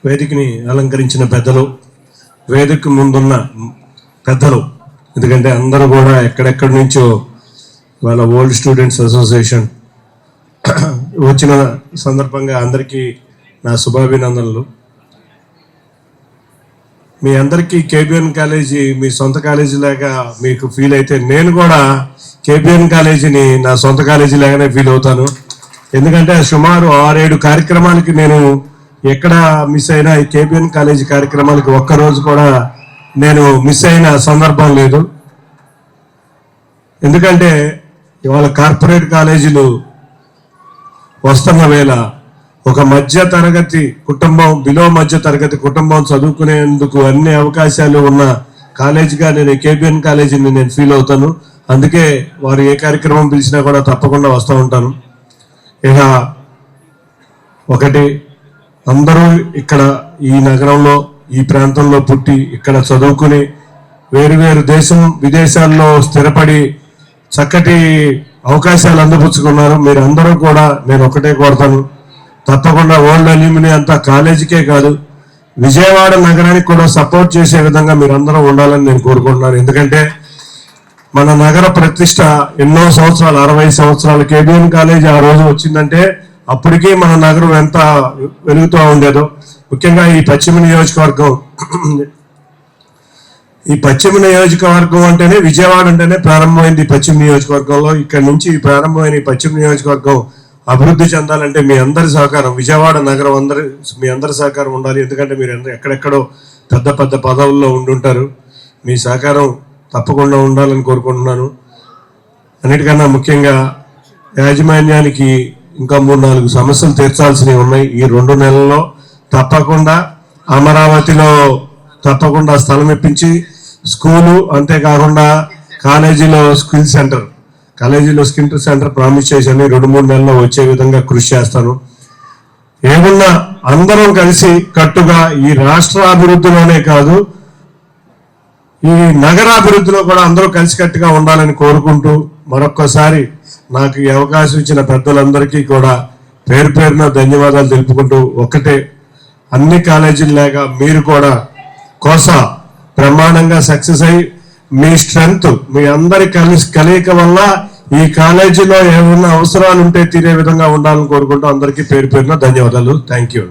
వేదికని అలంకరించిన పెద్దలు, వేదిక ముందున్న పెద్దలు, ఎందుకంటే అందరూ కూడా ఎక్కడెక్కడి నుంచో వాళ్ళ ఓల్డ్ స్టూడెంట్స్ అసోసియేషన్ వచ్చిన సందర్భంగా అందరికీ నా శుభాభినందనలు. మీ అందరికీ కేబిఎన్ కాలేజీ మీ సొంత కాలేజీ లాగా మీకు ఫీల్ అయితే నేను కూడా కేబిఎన్ కాలేజీని నా సొంత కాలేజీ లాగానే ఫీల్ అవుతాను. ఎందుకంటే సుమారు 6-7 కార్యక్రమాలకి నేను ఎక్కడ మిస్ అయినా ఈ కేబిఎన్ కాలేజీ కార్యక్రమాలకి ఒక్కరోజు కూడా నేను మిస్ అయిన సందర్భం లేదు. ఎందుకంటే ఇవాళ కార్పొరేట్ కాలేజీలు వస్తున్న వేళ ఒక మధ్య తరగతి కుటుంబం, బిలో మధ్య తరగతి కుటుంబం చదువుకునేందుకు అన్ని అవకాశాలు ఉన్న కాలేజీగా నేను కేబిఎన్ కాలేజీని నేను ఫీల్ అవుతాను. అందుకే వారు ఏ కార్యక్రమం పిలిచినా కూడా తప్పకుండా వస్తూ ఉంటాను. ఇక ఒకటి, అందరూ ఇక్కడ ఈ నగరంలో ఈ ప్రాంతంలో పుట్టి ఇక్కడ చదువుకుని వేరు దేశం విదేశాల్లో స్థిరపడి చక్కటి అవకాశాలు అందిపుచ్చుకున్నారు. మీరు అందరూ కూడా నేను ఒకటే కోరుతాను, తప్పకుండా ఓల్డ్ అల్యూమిని అంతా కాలేజీకే కాదు విజయవాడ నగరానికి కూడా సపోర్ట్ చేసే విధంగా మీరు అందరూ ఉండాలని నేను కోరుకుంటున్నాను. ఎందుకంటే మన నగర ప్రతిష్ట ఎన్నో సంవత్సరాలు, 60 సంవత్సరాలు కేబిఎన్ కాలేజీ ఆ రోజు వచ్చిందంటే అప్పటికీ మన నగరం ఎంత వెలుగుతూ ఉండేదో. ముఖ్యంగా ఈ పశ్చిమ నియోజకవర్గం అంటేనే, విజయవాడ అంటేనే ప్రారంభమైంది పశ్చిమ నియోజకవర్గంలో. ఇక్కడ నుంచి ప్రారంభమైన ఈ పశ్చిమ నియోజకవర్గం అభివృద్ధి చెందాలంటే మీ అందరి సహకారం, విజయవాడ నగరం మీ అందరి సహకారం ఉండాలి. ఎందుకంటే మీరు ఎక్కడెక్కడో పెద్ద పదవుల్లో ఉండుంటారు. మీ సహకారం తప్పకుండా ఉండాలని కోరుకుంటున్నాను. అన్నిటికన్నా ముఖ్యంగా యాజమాన్యానికి ఇంకా 3-4 సమస్యలు తీర్చాల్సినవి ఉన్నాయి. ఈ 2 నెలల్లో తప్పకుండా అమరావతిలో తప్పకుండా స్థలం ఇప్పించి స్కూలు, అంతేకాకుండా కాలేజీలో స్కిల్ సెంటర్ ప్రామిస్ చేశాను. 2-3 నెలల్లో వచ్చే విధంగా కృషి చేస్తాను. ఏమున్నా అందరం కలిసి కట్టుగా ఈ రాష్ట్ర అభివృద్ధిలోనే కాదు, ఈ నగరాభివృద్ధిలో కూడా అందరూ కలిసికట్టుగా ఉండాలని కోరుకుంటూ మరొక్కసారి నాకు ఈ అవకాశం ఇచ్చిన పెద్దలందరికీ కూడా పేరున ధన్యవాదాలు తెలుపుకుంటూ, ఒకటే, అన్ని కాలేజీల్లాగా మీరు కూడా కోసా బ్రహ్మాండంగా సక్సెస్ అయ్యి మీ స్ట్రెంగ్త్, మీ అందరి కలయిక వల్ల ఈ కాలేజీలో ఏమన్నా అవసరాలు ఉంటే తీరే విధంగా ఉండాలని కోరుకుంటూ అందరికీ పేరున ధన్యవాదాలు. Thank you.